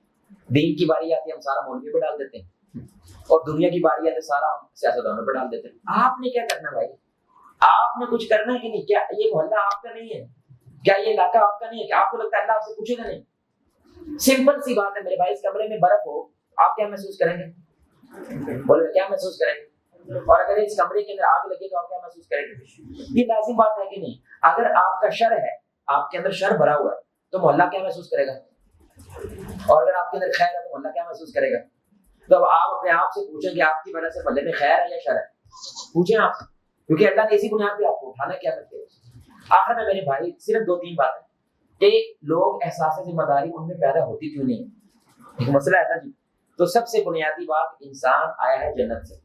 دین کی باری آتی ہے ہم سارا مولوی پہ ڈال دیتے ہیں، اور دنیا کی باری آتی ہے سارا ہم سیاستدانوں پہ ڈال دیتے ہیں. آپ نے کیا کرنا بھائی؟ آپ نے کچھ کرنا ہے کہ نہیں؟ کیا یہ محلہ آپ کا نہیں ہے؟ کیا یہ علاقہ آپ کا نہیں ہے؟ کیا آپ کو لگتا ہے اللہ آپ سے پوچھے گا نہیں؟ سمپل سی بات ہے میرے بھائی. اس کمرے میں برف ہو آپ کیا محسوس کریں گے؟ بولے کیا محسوس کریں گے؟ اور اگر اس کمرے کے اندر آگ لگے تو آپ کیا محسوس کریں گے؟ یہ لازم بات ہے کہ نہیں؟ اگر آپ کا شر ہے، آپ کے اندر شر بھرا ہوا ہے، تو محلہ کیا محسوس کرے گا؟ اور اگر آپ کے اندر خیر ہے تو محلہ کیا محسوس کرے گا؟ تو اب آپ اپنے آپ سے پوچھیں کہ آپ کی وجہ سے محلے میں خیر ہے یا شر ہے؟ پوچھیں آپ سے، کیونکہ اللہ نے اسی بنیاد پہ آپ کو اٹھانا کیا کرتے ہیں. آخر میں میرے بھائی صرف 2-3 باتیں کہ لوگ احساس ذمہ داری ان میں پیدا ہوتی کیوں نہیں؟ ایک مسئلہ ہے نا جی. تو سب سے بنیادی بات، انسان آیا ہے جنت سے.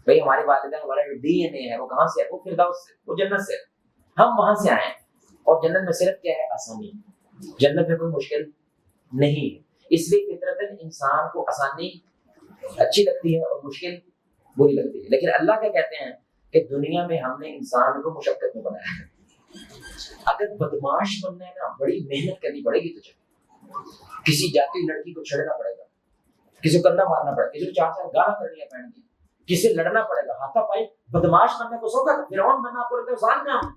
بھائی ہمارے والدین، ہمارا جو ڈی این اے ہے وہ کہاں سے ہے؟ وہ فردوس سے، وہ جنت سے. ہم وہاں سے آئے ہیں، اور جنت میں صرف کیا ہے؟ آسانی. جنت میں کوئی مشکل نہیں ہے. اس لیے فطرتاً انسان کو آسانی اچھی لگتی ہے اور مشکل بری لگتی ہے. لیکن اللہ کیا کہتے ہیں کہ دنیا میں ہم نے انسان کو مشقت میں بنایا ہے. اگر بدماش بننا ہے نا، بڑی محنت کرنی پڑے گی تجھے. کسی جاتی لڑکی کو چھڑنا پڑے گا، کسی کو کنڈا مارنا پڑے گا، کسی کو 4 گانا کرنی ہے پہن کی، کسی سے لڑنا پڑے گا، ہاتھا پائی. بدماش بننا کو سوکھا، فرعون بننا آپ کو لگتا ہے آسان کام؟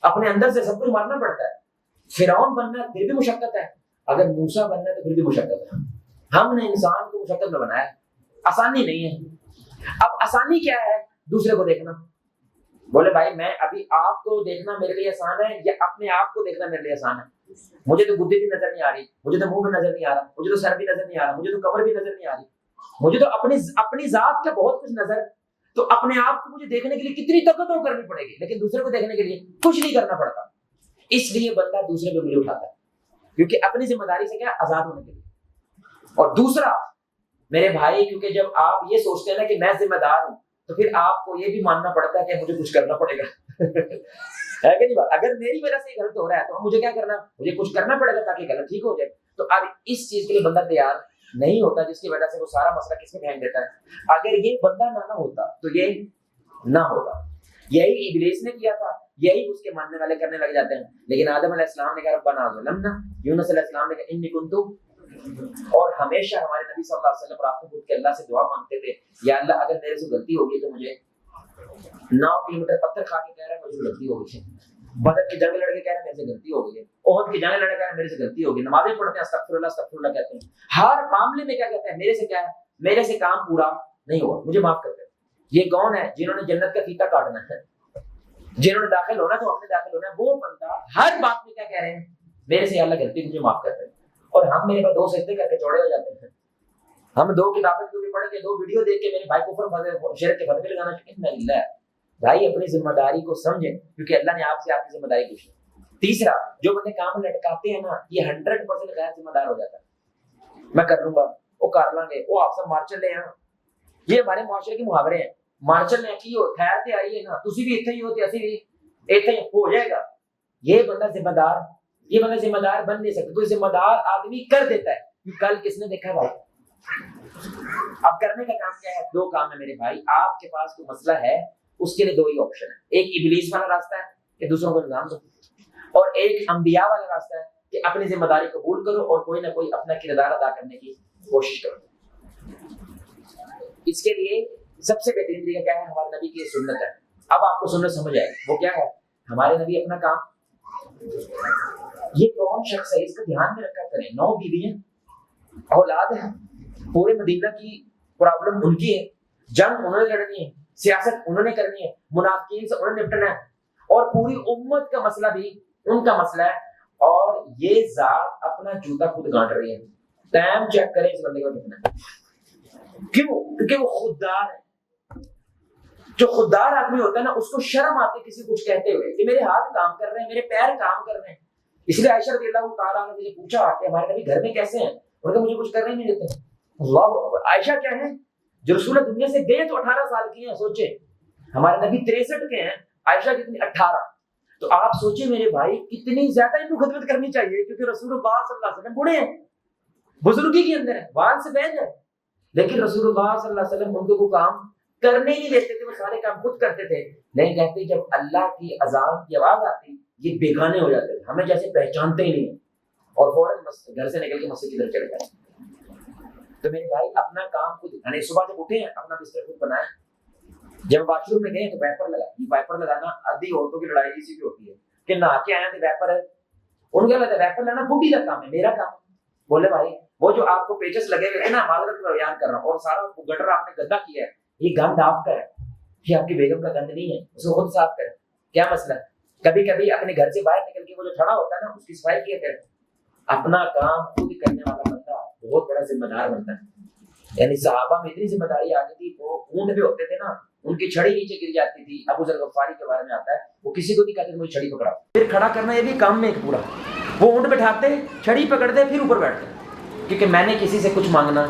اپنے اندر سے سب کچھ مارنا پڑتا ہے. فرعون بننا پھر بھی مشقت ہے، اگر موسیٰ بننا ہے تو پھر بھی مشقت ہے. ہم نے انسان کو مشقت میں بنایا ہے، آسانی نہیں ہے. اب آسانی کیا ہے؟ دوسرے کو دیکھنا. بولے بھائی میں ابھی آپ کو دیکھنا میرے لیے آسان ہے یا اپنے آپ کو دیکھنا میرے لیے آسان ہے؟ مجھے تو گدی بھی نظر نہیں آ رہی، مجھے تو منہ بھی نظر نہیں آ رہا، مجھے تو سر بھی نظر نہیں آ رہا، مجھے تو کمر بھی نظر نہیں آ رہی، مجھے تو اپنی ذات کا بہت کچھ نظر. تو اپنے آپ کو مجھے دیکھنے کے لیے کتنی طاقتوں کرنی پڑے گی، لیکن دوسرے کو دیکھنے کے لیے کچھ نہیں کرنا پڑتا. اس لیے بندہ دوسرے پہ انگلی اٹھاتا ہے، کیونکہ اپنی ذمہ داری سے کیا آزاد ہونے کے لیے. اور دوسرا میرے بھائی، کیونکہ جب آپ یہ سوچتے ہیں نا کہ میں ذمہ دار ہوں، تو پھر آپ کو یہ بھی ماننا پڑتا ہے کہ مجھے کچھ کرنا پڑے گا. ہے کہ نہیں بات؟ اگر میری وجہ سے غلط ہو رہا ہے تو مجھے کیا کرنا؟ مجھے کچھ کرنا پڑے گا تاکہ غلط ٹھیک ہو جائے. تو اب اس چیز کے لیے بندہ تیار نہیں ہوتا، جس کی وجہ سے وہ سارا مسئلہ کس میں پھینک دیتا ہے. اگر یہ بندہ نہ ہوتا تو یہ نہ ہوتا. یہی ابلیس نے کیا تھا، یہی اس کے ماننے والے کرنے لگ جاتے ہیں. لیکن آدم علیہ السلام نے کہا ربنا ظلمنا، یونس علیہ السلام نے کہا انی کنت، اور ہمیشہ ہمارے نبی صلی اللہ علیہ وسلم رات کو کے اللہ سے دعا مانگتے تھے، یا اللہ اگر میرے سے غلطی ہوگی تو مجھے 9 کلومیٹر پتھر کھا کے کہہ رہا ہے مجھے غلطی ہو گئی ہے، بدر کی جنگ لڑ کے کہہ رہا ہے میرے سے غلطی ہو گئی ہے، احد کی جنگ لڑ کے کہہ رہا ہے میرے سے غلطی ہو گئی. نمازیں پڑھتے ہیں استغفر اللہ استغفر اللہ کہتے ہیں. ہر معاملے میں کیا کہتے ہیں؟ میرے سے کیا ہے؟ میرے سے کام پورا نہیں ہوا، مجھے معاف کر دے. یہ کون ہے جنہوں نے جنت کا فیتا کاٹنا ہے، جنہوں نے داخل ہونا تو ہم نے داخل ہونا ہے؟ وہ بندہ ہر بات میں کیا کہہ رہے ہیں؟ میرے سے اللہ غلطی، مجھے معاف کر دے. اور ہم میرے پاس 2 سجدے کر کے چوڑے ہو جاتے ہیں. ہم 2 کتابیں بھی پڑھ کے 2 ویڈیو دیکھ کے میرے بھائی کو شرک کے فتوے لگانا چاہیے. نہیں، بھائی اپنی ذمہ داری کو سمجھیں، کیونکہ اللہ نے آپ سے آپ کی ذمہ داری پوچھی. تیسرا، جو بندے کام لٹکاتے ہیں نا، یہ 100% غیر ذمہ دار ہو جاتا ہے. میں کر لوں گا، وہ کر لیں گے، وہ آپ سب مار چلے ہیں. یہ ہمارے معاشرے کے محاورے ہیں. مار چلنے کی ہو خیر تے آئیے نا، تسی بھی اتنے ہی ہوتے، اسی بھی اتنے ہو جائے گا. یہ بندہ ذمہ دار بن نہیں سکتا. کوئی ذمہ دار آدمی کر دیتا ہے. کل کس نے دیکھا بھائی؟ اب کرنے کا کام کیا ہے؟ 2 کام ہے میرے بھائی. آپ کے پاس کوئی مسئلہ ہے، اس کے لیے 2 ہی آپشن ہے. ایک ابلیس والا راستہ ہے کہ دوسروں کو الزام دو، اور ایک انبیاء والا راستہ ہے کہ اپنی ذمہ داری قبول کرو اور کوئی نہ کوئی اپنا کردار ادا کرنے کی کوشش کرو. اس کے لیے سب سے بہترین طریقہ کیا ہے؟ ہمارے نبی کی سنت ہے. اب آپ کو سنت سمجھ آئے وہ کیا ہے؟ ہمارے نبی اپنا کام، یہ کون شخص ہے اس کا دھیان میں رکھا کریں. 9 بیوی ہیں، اولاد ہے، پورے مدینہ کی پرابلم ان کی ہے، جنگ انہوں نے لڑنی ہے، سیاست انہوں نے کرنی ہے، منافقین سے انہوں نے نپٹنا ہے، اور پوری امت کا مسئلہ بھی ان کا مسئلہ ہے. اور یہ ذات اپنا جوتا خود گانٹ رہی ہے. ٹائم چیک کریں اس بندے کا کتنا ہے. کیوں؟ کیونکہ وہ خوددار ہے. جو خوددار آدمی ہوتا ہے نا اس کو شرم آتی ہے کسی کچھ کہتے ہوئے کہ میرے ہاتھ کام کر رہے ہیں، میرے پیر کام کر رہے ہیں. اس لیے عائشہ رضی اللہ تعالیٰ عنہ نے پوچھا کہ ہمارے نبی گھر میں کیسے ہیں؟ انہوں نے کہا مجھے کچھ کرنے ہی نہیں دیتے. اللہ اکبر. عائشہ کیا ہے جو رسول اللہ دنیا سے گئے تو 18 سال کی ہیں. سوچے ہمارے نبی 63 کے ہیں، عائشہ کتنی 18. تو آپ سوچیں میرے بھائی کتنی زیادہ ان کو خدمت کرنی چاہیے، کیونکہ رسول اللہ صلی اللہ علیہ وسلم بوڑھے ہیں، بزرگی کے اندر ہے، وال سے بہن ہے، لیکن رسول اللہ صلی اللہ علیہ وسلم ان کو کام کرنے ہی نہیں دیتے تھے، وہ سارے کام خود کرتے تھے. نہیں کہتے جب اللہ کی اذان کی آواز آتی یہ بیگانے ہو جاتے تھے، ہمیں جیسے پہچانتے ہی نہیں ہیں اور فوراً گھر سے نکل کے مسجد کی طرف چلے جائیں. تو میرے بھائی اپنا کام خود، یعنی صبح جب اٹھے ہیں اپنا بستر خود بنائیں. جب واش روم میں گئے تو وائپر لگا. یہ وائپر لگانا آدھی عورتوں کی لڑائی اسی کی ہوتی ہے کہ نہا کے آئے تھے وائپر ہے. ان کا لگتا ہے وائپر لانا بوڑھی کا کام ہے، میرا کام. بولے بھائی وہ جو آپ کو پیچز لگے ہوئے ہیں نا، معذرت میں بیان کر رہا ہوں، اور سارا گٹر آپ نے گندا کیا ہے، یہ گند آپ کا ہے، یہ آپ کی بیگم کا گند نہیں ہے، اس کو خود صاف کریں. کیا مسئلہ ہے؟ کبھی کبھی اپنے گھر سے باہر نکل کے وہ جو تھڑا ہوتا ہے نا اس کی صفائی کیا کریں. اپنا کام خود کرنے والا بندہ بہت بڑا ذمہ دار بنتا ہے. یعنی صحابہ میں اتنی ذمہ داری آ گئی تھی، وہ اونٹ پہ ہوتے تھے نا، ان کی چھڑی نیچے گر جاتی تھی. ابو ذر غفاری کے بارے میں آتا ہے وہ کسی کو نہیں کہتے مجھے چھڑی پکڑا. پھر کھڑا کرنا یہ بھی کام میں ایک پورا. وہ اونٹ بٹھاتے، چھڑی پکڑتے، پھر اوپر بیٹھتے، کیونکہ میں نے کسی سے کچھ مانگنا.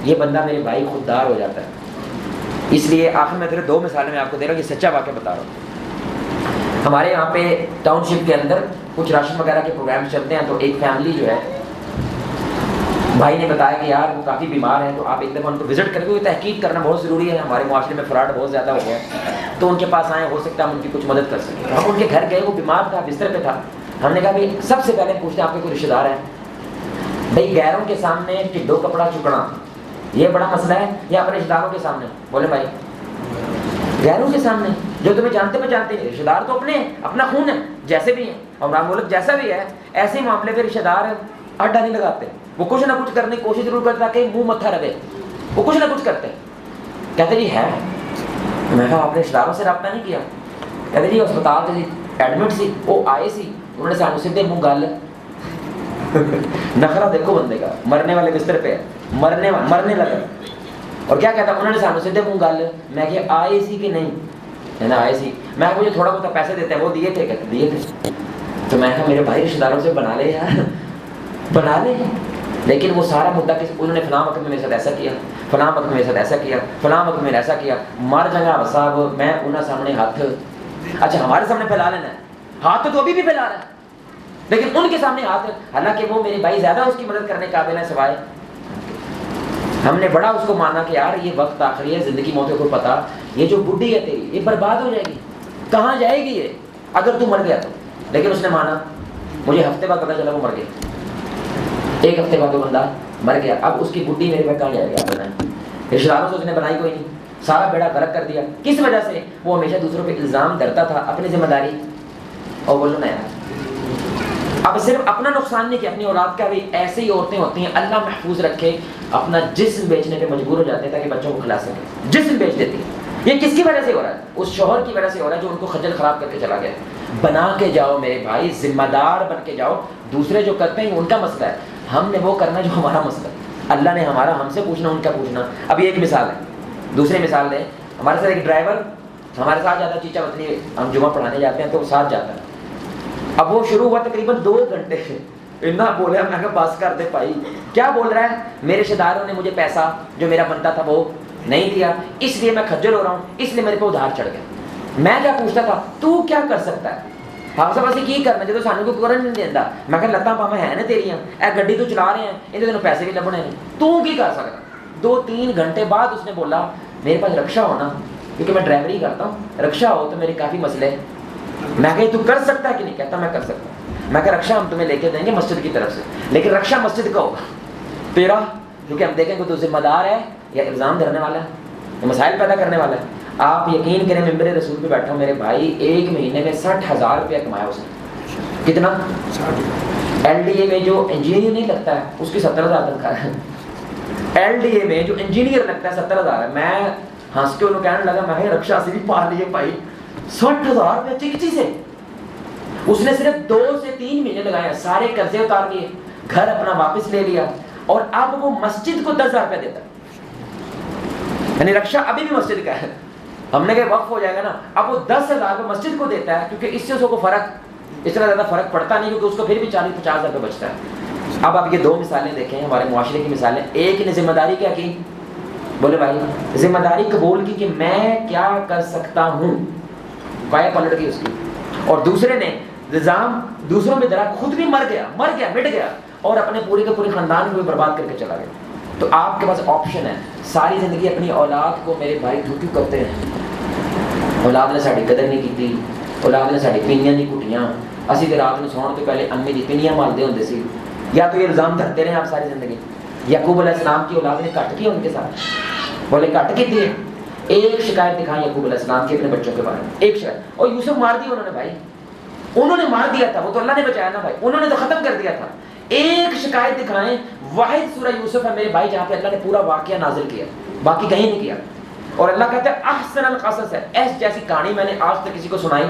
یہ بندہ میرے بھائی خوددار ہو جاتا ہے. اس لیے آخر میں تیرے 2 مثالیں میں آپ کو دے رہا ہوں، یہ سچا واقعہ بتا رہا ہوں. ہمارے یہاں پہ ٹاؤن شپ کے اندر کچھ راشن وغیرہ کے پروگرام چلتے ہیں. تو ایک فیملی جو ہے، بھائی نے بتایا کہ یار وہ کافی بیمار ہیں، تو آپ ایک دفعہ ان کو وزٹ کر کے تحقیق کرنا بہت ضروری ہے، ہمارے معاشرے میں فراڈ بہت زیادہ ہو گیا ہے. تو ان کے پاس آئے، ہو سکتا ہے ہم ان کی کچھ مدد کر سکیں. ہم ان کے گھر گئے، وہ بیمار تھا، بستر پہ تھا. ہم نے کہا بھائی سب سے پہلے پوچھتے ہیں آپ کے کوئی رشتے دار ہیں؟ بھائی غیروں کے سامنے ٹڈو کپڑا چکنا یہ بڑا مسئلہ ہے یا اپنے رشتے داروں کے سامنے؟ بولے بھائی غیروں کے سامنے، جو تمہیں جانتے پہچانتے ہیں. رشتے دار تو اپنے ہیں، اپنا خون ہے، جیسے بھی ہیں، عمران ملک جیسا بھی ہے، ایسے ہی معاملے پہ رشتے دار اڈا نہیں لگاتے. وہ کچھ نہ کچھ کرنے کی کوشش ضرور کرتا کہ منہ متھا رہے، وہ کچھ نہ کچھ کرتے. کہتے جی ہے. میں کہا آپ نے رشتے داروں سے رابطہ نہیں کیا؟ کہتے جی اسپتال سے ایڈمٹ سی، وہ آئے سی، انہوں نے سانو سیدھے منہ گل. نخرہ دیکھو بندے کا، مرنے والے بستر پہ مرنے لگا. اور کیا کہتا انہوں نے سانو سیدھے منہ گل. میں کہ آئے سی کہ نہیں؟ ہے نا آئے سی. میں مجھے تھوڑا بہت پیسے دیتے ہیں، وہ دیے تھے؟ کہتے دیے تھے. تو میں کہا میرے بھائی رشتے داروں سے بنا لے یار، بنا لے. لیکن وہ سارا مدعا کہ انہوں نے فلاں وقت میں میرے ساتھ ایسا کیا، فلاں وقت میں میرے ساتھ ایسا کیا، فلاں وقت میں ایسا کیا. مر جگہ صاحب میں انہیں سامنے ہاتھ، اچھا ہمارے سامنے پھیلا لینا ہے ہاتھ، تو ابھی بھی پھیلا رہا ہے، لیکن ان کے سامنے ہاتھ، حالانکہ وہ میرے بھائی زیادہ اس کی مدد کرنے قابل ہے. سوائے ہم نے بڑا اس کو مانا کہ یار یہ وقت آخری ہے، زندگی موت کو پتا، یہ جو بڈھی ہے تیری یہ برباد ہو جائے گی، کہاں جائے گی یہ اگر تو مر گیا تو. لیکن اس نے مانا. مجھے ہفتے بعد پتا چلا وہ مر گیا. 1 ہفتے بعد وہ بندہ مر گیا. اب اس کی بڈھی میرے پہ کہاں جائے گا؟ بنائیں. رشتے داروں سے اس نے بنائی کوئی نہیں، سارا بیڑا غرق کر دیا. کس وجہ سے؟ وہ ہمیشہ دوسروں پہ الزام دھرتا تھا، اپنی ذمہ داری اور بولو نا یار. اب صرف اپنا نقصان نہیں کیا، اپنی اولاد کا بھی. ایسے ہی عورتیں ہوتی ہیں اللہ محفوظ رکھے، اپنا جسم بیچنے پہ مجبور ہو جاتے ہیں تاکہ بچوں کو کھلا سکے. جسم بیچ دیتی ہے. یہ کس کی وجہ سے ہو رہا ہے؟ اس شوہر کی وجہ سے ہو رہا ہے جو ان کو خجل خراب کر کے چلا گیا. بنا کے جاؤ میرے بھائی، ذمہ دار بن کے جاؤ. دوسرے جو کرتے ہیں ان کا مسئلہ ہے، ہم نے وہ کرنا جو ہمارا مسئلہ ہے. اللہ نے ہمارا ہم سے پوچھنا، ان کا پوچھنا. اب یہ ایک مثال ہے. دوسری مثال دیں، ہمارے ساتھ ایک ڈرائیور ہمارے ساتھ جاتا ہے، چیچا وطنی ہم جمعہ پڑھانے جاتے ہیں تو وہ ساتھ جاتا ہے. اب وہ شروع ہوا تقریباً 2 گھنٹے سے اتنا بولے، میں کہا بس کر دے بھائی. کیا بول رہا ہے؟ میرے رشتے داروں نے مجھے پیسہ جو میرا بنتا تھا وہ نہیں دیا، اس لیے میں کھجل ہو رہا ہوں، اس لیے میرے کو ادھار چڑھ گیا. میں کیا پوچھتا تھا تو کیا کر سکتا ہے؟ ہاں سب اسی کی کرنا جو سانو کوئی کرن نہیں دینا. میں کہ لتاں پاواں ہے نا تیریاں، اے گڈی تو چلا رہے ہیں، یہ تینوں پیسے بھی لبنے ہیں، تو کی کر سکتا؟ 2-3 گھنٹے بعد اس نے بولا میرے پاس رکشا ہونا، کیونکہ میں ڈرائیوری کرتا ہوں، رکشا ہو تو میرے کافی مسئلے. میں کہ تو کر سکتا ہے کہ نہیں؟ کہتا میں کر سکتا ہوں. میں کہ رکشا ہم تمہیں لے کے دیں گے مسجد کی طرف سے، لیکن رکشا مسجد کا ہوگا تیرا، کیونکہ ہم دیکھیں کہ تو ذمہ دار ہے یا الزام دھرنے والا ہے یا مسائل پیدا کرنے والا ہے. آپ یقین کریں ممبر رسول پہ بیٹھا ہوں میرے بھائی، 1 مہینے میں 60,000 روپیہ کمایا اس نے. کتنا؟ LDA میں جو انجینئر نہیں لگتا ہے اس کی 70,000 تنخواہ ہے. LDA میں جو انجینئر لگتا ہے 70,000 ہے. میں ہنس کے انہوں کہنے لگا میں رکشا سے بھی پا لیے بھائی 60,000 روپیہ چکچی سے. اس نے صرف 2 سے 3 مہینے لگایا، سارے قرضے اتار لیے، گھر اپنا واپس لے لیا، اور اب وہ مسجد کو 10,000 روپیہ دیتا ہے. یعنی رکشا ابھی بھی مسجد کا ہے. ہم نے کہا وقف ہو جائے گا نا، اب وہ 10,000 روپے مسجد کو دیتا ہے کیونکہ اس سے اس کو فرق اتنا زیادہ فرق پڑتا نہیں، کیونکہ اس کو پھر بھی 40-50 ہزار روپے بچتا ہے۔ اب آپ یہ 2 مثالیں دیکھیں ہمارے معاشرے کی مثالیں۔ ایک نے ذمہ داری کیا کی، بولے بھائی ذمہ داری قبول کی کہ میں کیا کر سکتا ہوں، پایا پلٹ گئی اس کی، اور دوسرے نے نظام دوسروں میں درا، خود بھی مٹ گیا اور اپنے پورے کے پورے خاندان کو بھی برباد کر کے چلا گیا۔ تو آپ کے پاس آپشن ہے، ساری زندگی اپنی اولاد کو میرے بھائی دھوکے کرتے ہیں، اولاد نے ساری قدر نہیں کی، اولاد نے ساری پینیاں نہیں کٹیاں، اسی تو رات میں سونے تو پہلے امی دی پینیاں مالتے ہوتے سی۔ یا تو یہ الزام دھرتے رہے آپ ساری زندگی۔ یعقوب علیہ السلام کی اولاد نے کٹ کیا ان کے ساتھ، بولے کٹ کی تھی، ایک شکایت دکھائی یعقوب علیہ السلام کی اپنے بچوں کے بارے میں، ایک شکایت، اور یوسف مار دیا انہوں نے بھائی، انہوں نے مار دیا تھا، وہ تو اللہ نے بچایا نا بھائی، انہوں نے تو ختم کر دیا تھا۔ ایک شکایت دکھائیں، واحد سورہ یوسف ہے میرے بھائی جہاں پہ اللہ نے پورا واقعہ نازل کیا، باقی کہیں نہیں کیا، اور اللہ کہتا ہے احسن القصص ہے، ایس جیسی کہانی میں نے آج تک کسی کو سنائی۔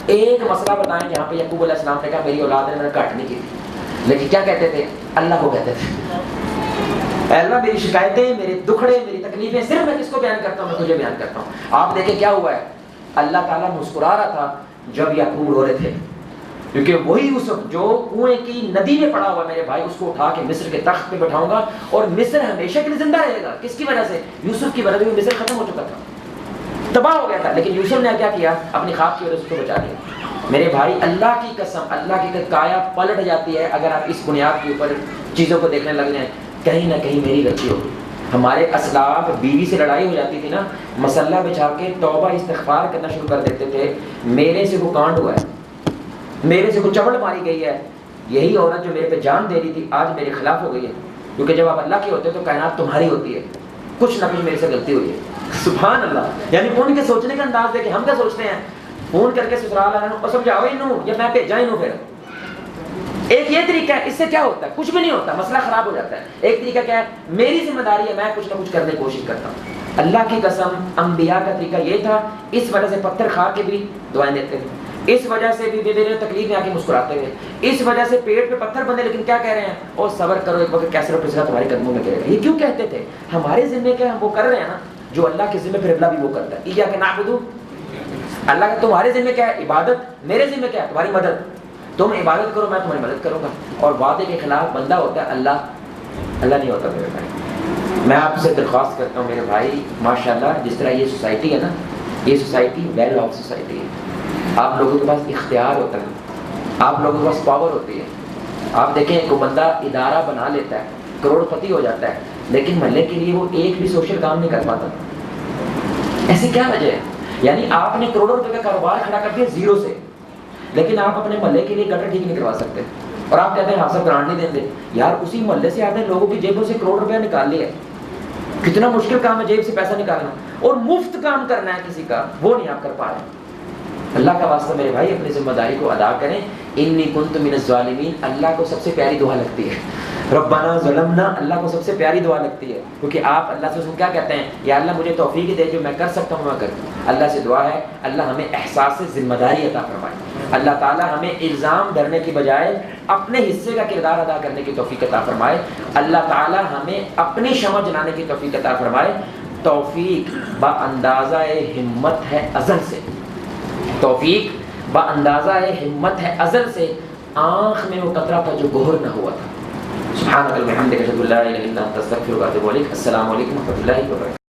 ایک مسئلہ بتائیں جہاں پہ یعقوب علیہ السلام نے کہا میری اولاد نے میں نے کٹ نہیں کی تھی، لیکن کیا کہتے تھے، اللہ کو کہتے تھے، اے اللہ میری شکایتیں، میرے دکھڑے، میری تکلیفیں صرف میں کس کو بیان کرتا ہوں، میں تجھے بیان کرتا ہوں۔ آپ دیکھیں کیا ہوا ہے، اللہ تعالیٰ مسکرا رہا تھا جب یعقوب رو رہے تھے، کیونکہ وہی یوسف جو کنویں کی ندی میں پڑا ہوا میرے بھائی، اس کو اٹھا کے مصر کے تخت پہ بٹھاؤں گا، اور مصر ہمیشہ کے لیے زندہ رہے گا۔ کس کی وجہ سے؟ یوسف کی وجہ سے مصر ختم ہو چکا تھا، تباہ ہو گیا تھا، لیکن یوسف نے کیا کیا، اپنی خواب کی وجہ سے اس کو بچا لیا۔ میرے بھائی اللہ کی قسم، اللہ کی کایا پلٹ جاتی ہے اگر آپ اس بنیاد کے اوپر چیزوں کو دیکھنے لگ جائیں، کہیں نہ کہیں میری غلطی ہوگی۔ ہمارے اسلاف بیوی سے لڑائی ہو جاتی تھی نا، مسلح بچھا کے توبہ استغفار کرنا شروع کر دیتے تھے، میرے سے وہ کانڈ ہوا ہے، میرے سے کوئی چپڑ ماری گئی ہے، یہی عورت جو میرے پہ جان دے رہی تھی آج میرے خلاف ہو گئی ہے، کیونکہ جب آپ اللہ کے ہوتے ہیں تو کائنات تمہاری ہوتی ہے، کچھ نہ کچھ میرے سے غلطی ہوئی ہے۔ سبحان اللہ، یعنی ان کے سوچنے کا انداز دیکھیں، ہم کیا سوچتے ہیں، فون کر کے سسرال آنا اور سمجھاؤ انہوں یا میں بھیجا انہوں، پھر ایک یہ طریقہ ہے، اس سے کیا ہوتا ہے، کچھ بھی نہیں ہوتا، مسئلہ خراب ہو جاتا ہے۔ ایک طریقہ کیا ہے، میری ذمہ داری ہے، میں کچھ نہ کچھ کرنے کی کوشش کرتا ہوں۔ اللہ کی قسم انبیاء کا طریقہ یہ تھا، اس وجہ سے پتھر کھا کے بھی دعائیں دیتے تھے، اس وجہ سے بھی میرے تکلیف میں آ کے مسکراتے ہوئے، اس وجہ سے پیٹ پہ پتھر بندے، لیکن کیا کہہ رہے ہیں، اور صبر کرو ایک وقت کیسے پچھلا تمہارے قدموں میں گرے گا۔ یہ کیوں کہتے تھے؟ ہمارے ذمے کیا ہم وہ کر رہے ہیں نا جو اللہ کے ذمے، پھر اللہ بھی وہ کرتا ہے۔ ایاک نعبد، اللہ کا تمہارے ذمے کیا ہے، عبادت، میرے ذمے کیا ہے، تمہاری مدد، تم عبادت کرو میں تمہاری مدد کروں گا۔ اور وعدے کے خلاف بندہ ہوتا ہے اللہ نہیں ہوتا میرے بھائی۔ میں آپ سے درخواست کرتا ہوں میرے بھائی، ماشاءاللہ جس طرح یہ سوسائٹی ہے نا، یہ سوسائٹی ویل آف سوسائٹی ہے، آپ لوگوں کے پاس اختیار ہوتا ہے، آپ لوگوں کے پاس پاور ہوتی ہے۔ آپ دیکھیں کوئی بندہ ادارہ بنا لیتا ہے، کروڑ پتی ہو جاتا ہے، لیکن محلے کے لیے وہ ایک بھی سوشل کام نہیں کر پاتا۔ ایسی کیا وجہ ہے؟ یعنی آپ نے کروڑوں روپے کا کاروبار کھڑا کر دیا زیرو سے، لیکن آپ اپنے محلے کے لیے گٹر ٹھیک نہیں کروا سکتے، اور آپ کہتے ہیں ہاں سب گرانٹ نہیں دیں گے۔ یار اسی محلے سے آپ نے لوگوں کی جیبوں سے کروڑ روپیہ نکال لیا ہے، کتنا مشکل کام ہے جیب سے پیسہ نکالنا، اور مفت کام کرنا ہے کسی کا، وہ نہیں آپ کر پا رہے۔ اللہ کا واسطہ میرے بھائی اپنی ذمہ داری کو ادا کریں۔ انی کنت من الظالمین، اللہ کو سب سے پیاری دعا لگتی ہے، ربنا ظلمنا، اللہ کو سب سے پیاری دعا لگتی ہے، کیونکہ آپ اللہ سے کیا کہتے ہیں، یا اللہ مجھے توفیق دے جو میں کر سکتا ہوں میں کروں۔ اللہ سے دعا ہے اللہ ہمیں احساس ذمہ داری عطا فرمائے، اللہ تعالیٰ ہمیں الزام ڈرنے کی بجائے اپنے حصے کا کردار ادا کرنے کی توفیق عطا فرمائے، اللہ تعالیٰ ہمیں اپنی شمع جلانے کی توفیق عطا فرمائے۔ توفیق با اندازہ ہمت ہے ازل سے، توفیق با اندازہ ہمت ہے ازل سے، آنکھ میں وہ قطرہ تھا جو گوہر نہ ہوا تھا۔ سبحانک اللہم وبحمدک اشہد ان لا الہ الا انت استغفرک واتوب الیک۔ السلام علیکم ورحمۃ اللہ وبرکاتہ۔